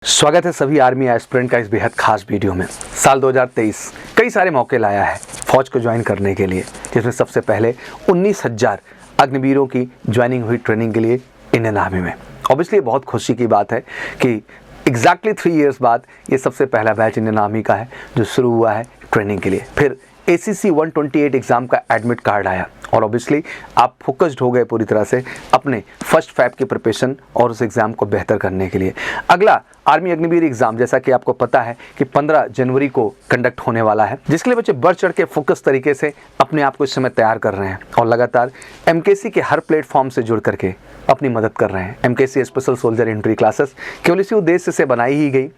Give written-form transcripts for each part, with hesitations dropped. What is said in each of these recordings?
स्वागत है सभी आर्मी एस्पिरेंट का इस बेहद खास वीडियो में। साल 2023 कई सारे मौके लाया है फौज को ज्वाइन करने के लिए, जिसमें सबसे पहले 19,000 अग्निवीरों की ज्वाइनिंग हुई ट्रेनिंग के लिए इंडियन आर्मी में। ऑब्वियसली बहुत खुशी की बात है कि एग्जैक्टली 3 इयर्स बाद ये सबसे पहला बैच इंडियन आर्मी का है जो शुरू हुआ है ट्रेनिंग के लिए। फिर ACC 128 एग्ज़ाम का एडमिट कार्ड आया और ऑब्वियसली आप फोकस्ड हो गए पूरी तरह से अपने फर्स्ट फैब की प्रिपरेशन और उस एग्ज़ाम को बेहतर करने के लिए। अगला आर्मी अग्निवीर एग्ज़ाम, जैसा कि आपको पता है कि 15 जनवरी को कंडक्ट होने वाला है, जिसके लिए बच्चे बढ़ चढ़ के फोकस तरीके से अपने आप को इस समय तैयार कर रहे हैं और लगातार MKC के हर प्लेटफॉर्म से जुड़ करके अपनी मदद कर रहे हैं। MKC special soldier entry classes केवल इसी उद्देश्य से बनाई ही गई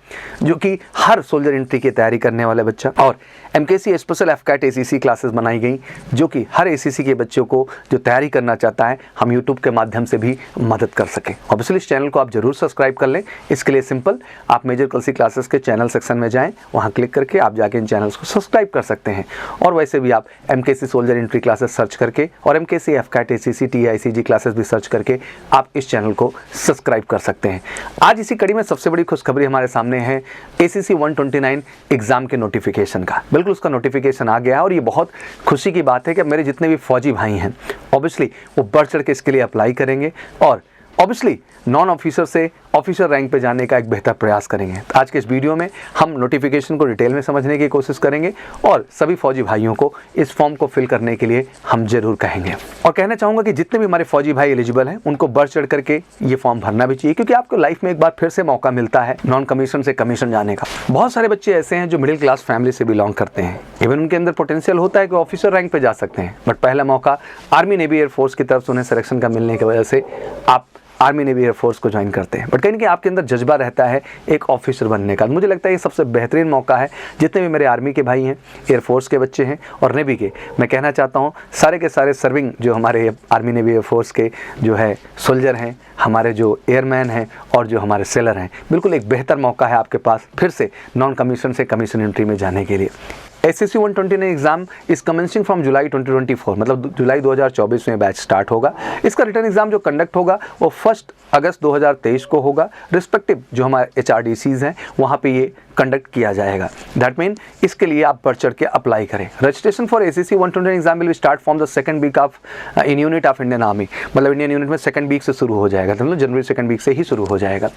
जो कि हर सोल्जर एंट्री की तैयारी करने वाले बच्चा, और MKC special FCAT ACC classes बनाई गई जो कि हर ACC के बच्चों को जो तैयारी करना चाहता है हम YouTube के माध्यम से भी मदद कर सकें। ऑब्वियसली इस चैनल को आप जरूर सब्सक्राइब कर लें। इसके लिए सिंपल आप मेजर कलसी क्लासेस के चैनल सेक्शन में जाएं, वहां क्लिक करके आप जाके इन चैनल्स को सब्सक्राइब कर सकते हैं। और वैसे भी आप MKC soldier entry classes search करके और MKC FCAT ACC TICG classes भी सर्च करके आप इस चैनल को सब्सक्राइब कर सकते हैं। आज इसी कड़ी में सबसे बड़ी खुशखबरी हमारे सामने है ACC 129 एग्जाम के नोटिफिकेशन का। बिल्कुल उसका नोटिफिकेशन आ गया है और ये बहुत खुशी की बात है कि मेरे जितने भी फौजी भाई हैं ऑब्वियसली वो बढ़ चढ़ के इसके लिए अप्लाई करेंगे और ऑब्वियसली नॉन ऑफिसर से ऑफिसर रैंक पे जाने का एक बेहतर प्रयास करेंगे। तो आज के इस वीडियो में हम नोटिफिकेशन को डिटेल में समझने की कोशिश करेंगे और सभी फौजी भाइयों को इस फॉर्म को फिल करने के लिए हम जरूर कहेंगे। और कहना चाहूँगा कि जितने भी हमारे फौजी भाई एलिजिबल हैं उनको बढ़ चढ़ करके ये फॉर्म भरना भी चाहिए, क्योंकि आपको लाइफ में एक बार फिर से मौका मिलता है नॉन कमीशन से कमीशन जाने का। बहुत सारे बच्चे ऐसे हैं जो मिडिल क्लास फैमिली से बिलोंग करते हैं, इवन उनके अंदर पोटेंशियल होता है कि ऑफिसर रैंक पे जा सकते हैं, बट पहला मौका आर्मी नेवी एयरफोर्स की तरफ से उन्हें सिलेक्शन का मिलने की वजह से आप आर्मी नेवी एयरफोर्स को ज्वाइन करते हैं। बट कहीं ना कहीं आपके अंदर जज्बा रहता है एक ऑफिसर बनने का। मुझे लगता है ये सबसे बेहतरीन मौका है। जितने भी मेरे आर्मी के भाई हैं, एयरफोर्स के बच्चे हैं और नेवी के, मैं कहना चाहता हूँ सारे के सारे सर्विंग जो हमारे आर्मी नेवी एयरफोर्स के जो है सोल्जर हैं, हमारे जो एयरमैन हैं और जो हमारे सेलर हैं, बिल्कुल एक बेहतर मौका है आपके पास फिर से नॉन कमीशन से कमीशन एंट्री में जाने के लिए। ACC 129 exam is commencing from जुलाई 2024, मतलब जुलाई 2024 में बैच स्टार्ट होगा। इसका रिटर्न एग्जाम जो कंडक्ट होगा वो 1 अगस्त 2023 को होगा। रिस्पेक्टिव जो हमारे HRDCs हैं वहाँ पे ये कंडक्ट किया जाएगा। दैट मीन इसके लिए आप बढ़ चढ़ के अप्लाई करें। Registration for ACC 129 exam will start from the second week of in unit of Indian army, मतलब इंडियन यूनिट में सेकंड वीक से शुरू हो जाएगा, मतलब जनवरी सेकंड वीक से ही शुरू हो जाएगा।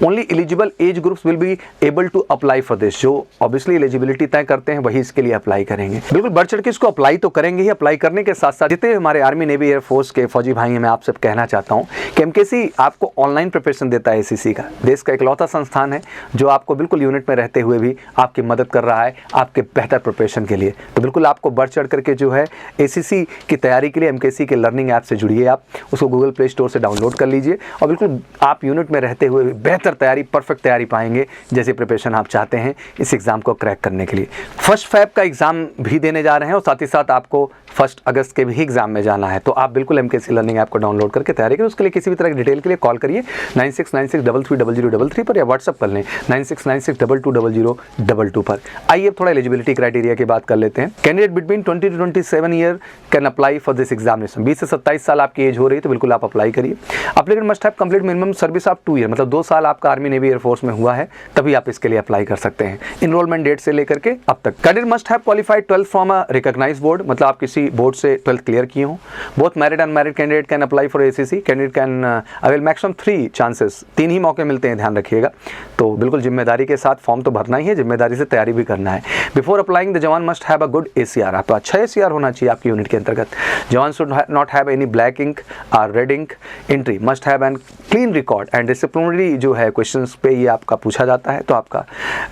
Only eligible age groups will be able to apply for this. जो ऑब्वियसली एलिजिबिलिटी तय करते हैं वही इसके लिए अप्लाई करेंगे। बिल्कुल बढ़ चढ़ के इसको अप्लाई तो करेंगे ही। अप्लाई करने के साथ साथ जितने हमारे आर्मी नेवी एयरफोर्स के फौजी भाई हैं, मैं आपसे कहना चाहता हूँ कि MKC आपको ऑनलाइन प्रिपरेशन देता है। ACC का देश का इकलौता संस्थान है जो आपको बिल्कुल यूनिट में रहते हुए भी आपकी मदद कर रहा है आपके बेहतर प्रिपरेशन के लिए। तो बिल्कुल आपको बढ़ चढ़ करके जो है ACC की तैयारी के लिए MKC के लर्निंग ऐप से जुड़िए। आप उसको गूगल प्ले स्टोर से डाउनलोड कर लीजिए और बिल्कुल आप यूनिट में रहते हुए बेहतर तैयारी, परफेक्ट तैयारी पाएंगे जैसे प्रिपरेशन आप चाहते हैं इस एग्जाम को क्रैक करने के लिए। फर्स्ट फैब का एग्जाम भी देने जा रहे हैं और साथ ही साथ आपको 1 अगस्त के भी एग्जाम में जाना है। तो आप बिल्कुल MKC लर्निंग ऐप को डाउनलोड करके तैयारी करें। उसके लिए किसी भी तरह की डिटेल के लिए कॉल करिए 9696330033 पर या व्हाट्सअप कर लें 9696220022 पर। आइए अब थोड़ा एलिजिबिलिटी क्राइटेरिया की बात कर लेते हैं। Candidate between 20 to 27 year can apply for this examination. 20 से 27 साल आपकी एज हो रही है तो बिल्कुल आप अप्लाई करिए। Applicant must have complete minimum service of 2 year, मतलब 2 साल आपका आर्मी नेवी एयरफोर्स में हुआ है तभी आप इसके लिए अप्लाई कर सकते हैं। इनरोलमेंट डेट से लेकर के अब तक। Candidate must have qualified 12th from a recognised board, मतलब आप किसी बोर्ड से 12th क्लियर किए हों। Both married and unmarried candidate can apply for ACC। Candidate can avail maximum 3 chances, 3 ही मौके मिलते हैं, ध्यान रखिएगा। तो बिल्कुल जिम्मेदारी के साथ फॉर्म तो भरना ही है, जिम्मेदारी से तैयारी भी करना है। बिफोर अप्लाइंग द जवान must have a good ACR, आपका अच्छा ACR होना चाहिए आपकी यूनिट के अंतर्गत। जवान should not have any black ink और red ink entry, must have an clean record and disciplinary जो है क्वेश्चंस पे ये आपका पूछा जाता है, तो आपका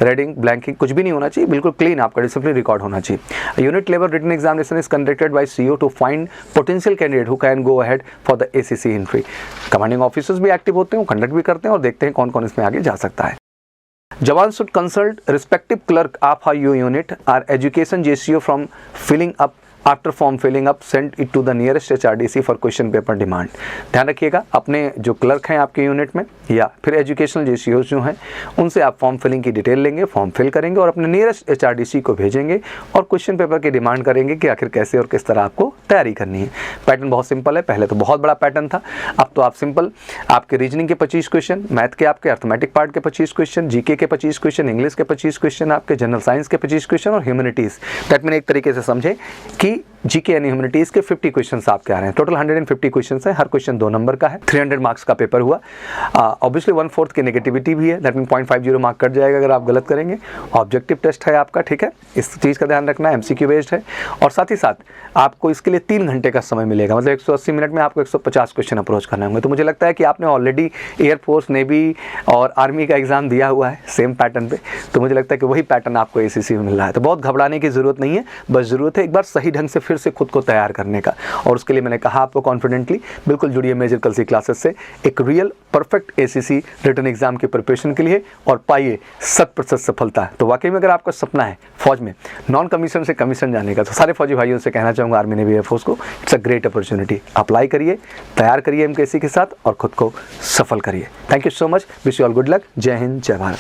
रेड इंक ब्लैंक इंक कुछ भी नहीं होना चाहिए, बिल्कुल क्लीन आपका डिसिप्लिन रिकॉर्ड होना चाहिए। Unit level written examination is conducted by CO to find potential candidate who can go ahead for the ACC entry. Commanding officers भी एक्टिव होते हैं, कंडक्ट भी करते हैं और देखते हैं कौन कौन इसमें आगे जा सकता है। जवान should consult respective clerk of your unit or education JCO from filling up after form filling up send it to the nearest HRDC for question paper demand. ध्यान रखिएगा, अपने जो क्लर्क हैं आपके यूनिट में या फिर एजुकेशनल JCOs जो हैं उनसे आप फॉर्म फिलिंग की डिटेल लेंगे, फॉर्म फिल करेंगे और अपने नियरेस्ट HRDC को भेजेंगे और क्वेश्चन पेपर की डिमांड करेंगे कि आखिर कैसे और किस तरह आपको तैयारी करनी है। पैटर्न बहुत सिंपल है, पहले तो बहुत बड़ा पैटर्न था, अब तो आप सिंपल आपके रीजनिंग के 25 क्वेश्चन, मैथ के आपके अर्थमेटिक पार्ट के 25 क्वेश्चन, GK के 25 क्वेश्चन, इंग्लिश के 25 क्वेश्चन, आपके जनरल साइंस के 25 क्वेश्चन और ह्यूमैनिटीज़। दैट मीन एक तरीके से समझे कि GK यानी ह्यूमैनिटीज़ के 50 क्वेश्चंस आपके आ रहे हैं। टोटल 150 क्वेश्चंस हैं, हर क्वेश्चन 2 नंबर का है, 300 मार्क्स का पेपर हुआ। ऑब्वियसली 1/4 की नेगेटिविटी भी है, दैट मीन 0.50 मार्क कट जाएगा अगर आप गलत करेंगे। ऑब्जेक्टिव टेस्ट है आपका, ठीक है, इस चीज़ का ध्यान रखना है, MCQ बेस्ड है। और साथ ही साथ आपको इसके लिए 3 घंटे का समय मिलेगा, मतलब 180 मिनट में आपको 150 क्वेश्चन अप्रोच करना होंगे। तो मुझे लगता है कि आपने ऑलरेडी एयरफोर्स, नेवी और आर्मी का एग्जाम दिया हुआ है सेम पैटर्न पे, तो मुझे लगता है कि वही पैटर्न आपको ACC में मिल रहा है। तो बहुत घबराने की ज़रूरत नहीं है, बस ज़रूरत है एक बार सही ढंग से फिर से खुद को तैयार करने का। और उसके लिए मैंने कहा आपको कॉन्फिडेंटली बिल्कुल जुड़िए मेजर कलसी क्लासेस से एक real perfect ACC written exam की प्रिपरेशन के लिए और पाइए 100% सफलता। तो वाकई में अगर आपका सपना है फौज में नॉन कमीशन से कमीशन जाने का, तो सारे फौजी भाइयों से कहना चाहूँगा आर्मी नेवी एयरफोर्स को, it's a great opportunity. Apply करिए, तैयार करिए MKC के साथ और खुद को सफल करिए। Thank you so much, wish you all good luck. जय हिंद, जय भारत।